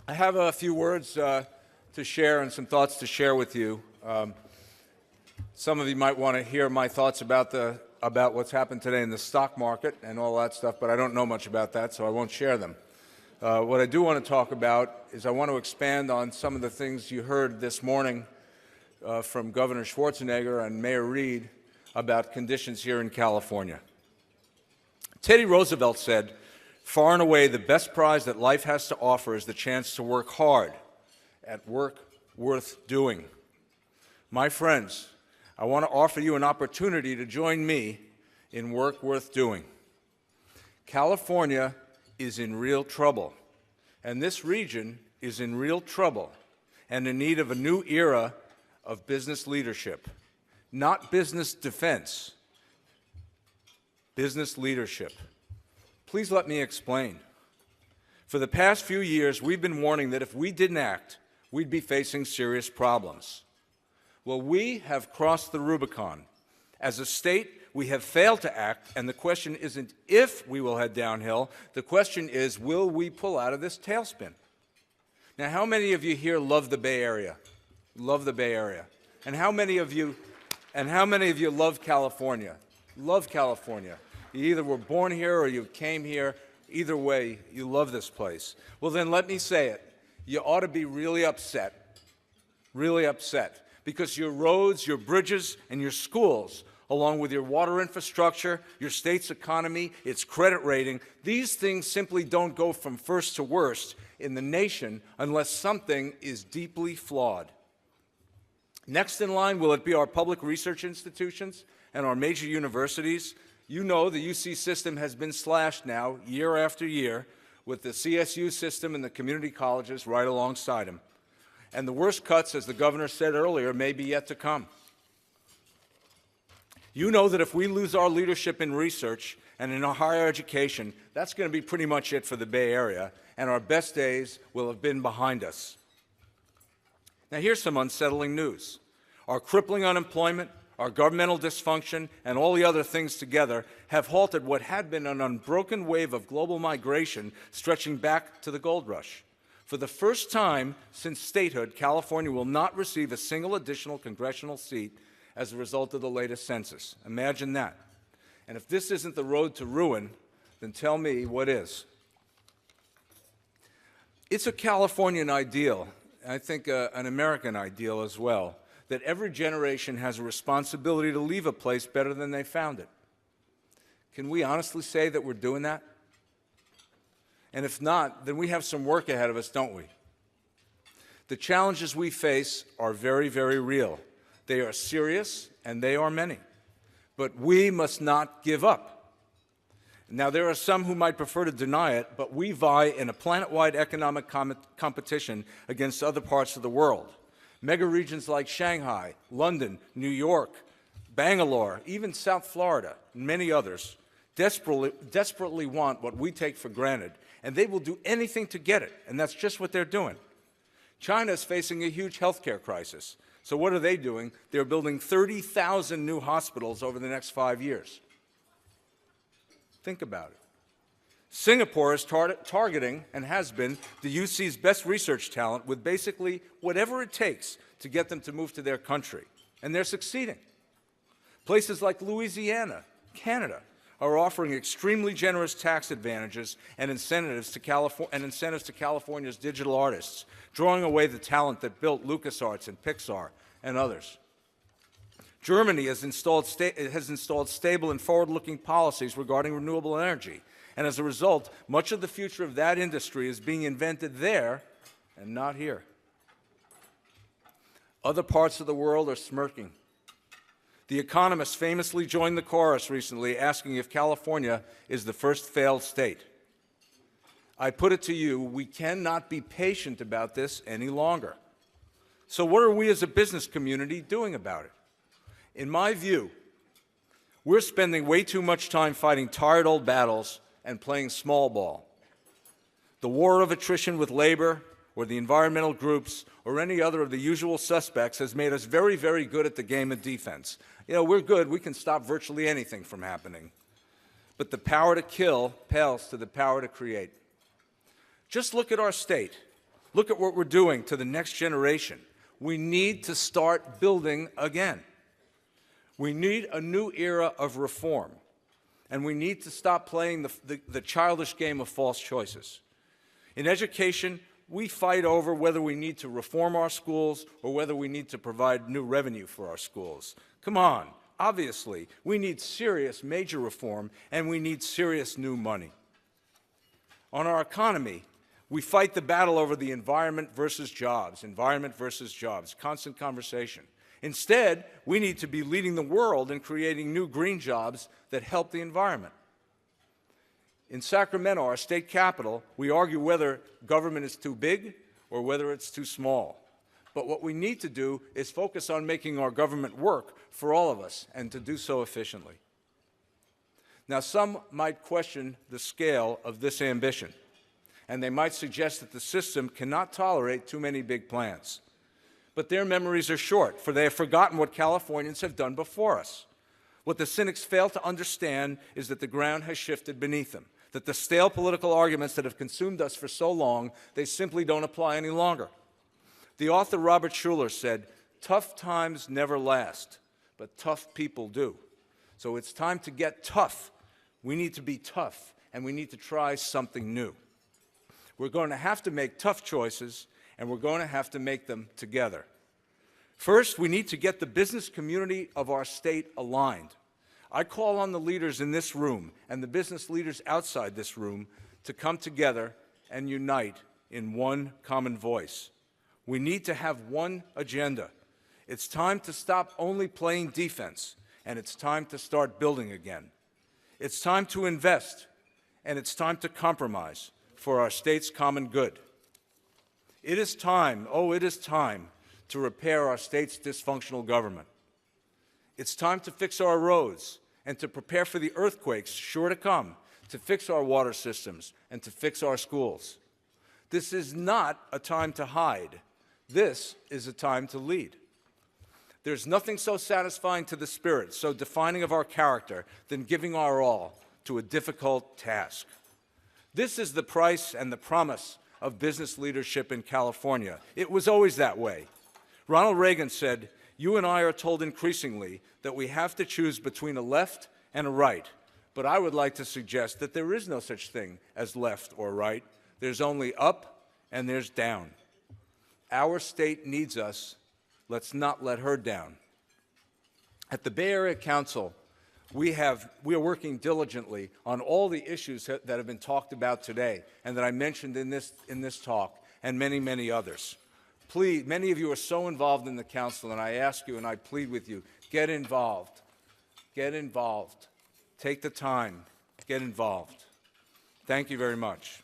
I have a few words to share and some thoughts to share with you. Some of you might want to hear my thoughts about what's happened today in the stock market and all that stuff, but I don't know much about that, so I won't share them. What I do want to talk about is I want to expand on some of the things you heard this morning from Governor Schwarzenegger and Mayor Reed about conditions here in California. Teddy Roosevelt said, "Far and away, the best prize that life has to offer is the chance to work hard at work worth doing." My friends, I want to offer you an opportunity to join me in work worth doing. California is in real trouble, and this region is in real trouble and in need of a new era of business leadership. Not business defense, business leadership. Please let me explain. For the past few years, we've been warning that if we didn't act, we'd be facing serious problems. Well, we have crossed the Rubicon. As a state, we have failed to act, and the question isn't if we will head downhill. The question is, will we pull out of this tailspin? Now, how many of you here love the Bay Area? Love the Bay Area. And how many of you love California? Love California. You either were born here or you came here. Either way, you love this place. Well, then let me say it. You ought to be really upset, because your roads, your bridges, and your schools, along with your water infrastructure, your state's economy, its credit rating, these things simply don't go from first to worst in the nation unless something is deeply flawed. Next in line, will it be our public research institutions and our major universities? You know the UC system has been slashed now year after year, with the CSU system and the community colleges right alongside them. And the worst cuts, as the governor said earlier, may be yet to come. You know that if we lose our leadership in research and in our higher education, that's going to be pretty much it for the Bay Area, and our best days will have been behind us. Now, here's some unsettling news. Our crippling unemployment, our governmental dysfunction, and all the other things together have halted what had been an unbroken wave of global migration stretching back to the gold rush. For the first time since statehood, California will not receive a single additional congressional seat as a result of the latest census. Imagine that. And if this isn't the road to ruin, then tell me what is. It's a Californian ideal, and I think an American ideal as well, that every generation has a responsibility to leave a place better than they found it. Can we honestly say that we're doing that? And if not, then we have some work ahead of us, don't we? The challenges we face are very, very real. They are serious, and they are many. But we must not give up. Now, there are some who might prefer to deny it, but we vie in a planet-wide economic competition against other parts of the world. Mega regions like Shanghai, London, New York, Bangalore, even South Florida, and many others desperately want what we take for granted, and they will do anything to get it, and that's just what they're doing. China is facing a huge healthcare crisis. So what are they doing? They're building 30,000 new hospitals over the next 5 years. Think about it. Singapore is targeting, and has been, the UC's best research talent with basically whatever it takes to get them to move to their country. And they're succeeding. Places like Louisiana, Canada, are offering extremely generous tax advantages and incentives to California's digital artists, drawing away the talent that built LucasArts and Pixar and others. Germany has installed stable and forward-looking policies regarding renewable energy. And as a result, much of the future of that industry is being invented there and not here. Other parts of the world are smirking. The Economist famously joined the chorus recently, asking if California is the first failed state. I put it to you, we cannot be patient about this any longer. So what are we as a business community doing about it? In my view, we're spending way too much time fighting tired old battles and playing small ball. The war of attrition with labor, or the environmental groups, or any other of the usual suspects has made us very, very good at the game of defense. You know, we're good. We can stop virtually anything from happening. But the power to kill pales to the power to create. Just look at our state. Look at what we're doing to the next generation. We need to start building again. We need a new era of reform, and we need to stop playing the childish game of false choices. In education, we fight over whether we need to reform our schools or whether we need to provide new revenue for our schools. Come on, obviously, we need serious major reform, and we need serious new money. On our economy, we fight the battle over the environment versus jobs, constant conversation. Instead, we need to be leading the world in creating new green jobs that help the environment. In Sacramento, our state capital, we argue whether government is too big or whether it's too small. But what we need to do is focus on making our government work for all of us, and to do so efficiently. Now, some might question the scale of this ambition, and they might suggest that the system cannot tolerate too many big plans. But their memories are short, for they have forgotten what Californians have done before us. What the cynics fail to understand is that the ground has shifted beneath them, that the stale political arguments that have consumed us for so long, they simply don't apply any longer. The author Robert Schuller said, "Tough times never last, but tough people do." So it's time to get tough. We need to be tough, and we need to try something new. We're going to have to make tough choices, and we're going to have to make them together. First, we need to get the business community of our state aligned. I call on the leaders in this room and the business leaders outside this room to come together and unite in one common voice. We need to have one agenda. It's time to stop only playing defense, and it's time to start building again. It's time to invest, and it's time to compromise for our state's common good. It is time, oh, it is time to repair our state's dysfunctional government. It's time to fix our roads and to prepare for the earthquakes sure to come, to fix our water systems and to fix our schools. This is not a time to hide. This is a time to lead. There's nothing so satisfying to the spirit, so defining of our character, than giving our all to a difficult task. This is the price and the promise of business leadership in California. It was always that way. Ronald Reagan said, "You and I are told increasingly that we have to choose between a left and a right. But I would like to suggest that there is no such thing as left or right. There's only up and there's down. Our state needs us. Let's not let her down." At the Bay Area Council, we are working diligently on all the issues that have been talked about today and that I mentioned in this talk, and many, many others. Please, many of you are so involved in the council, and I ask you and I plead with you, get involved. Get involved. Take the time. Get involved. Thank you very much.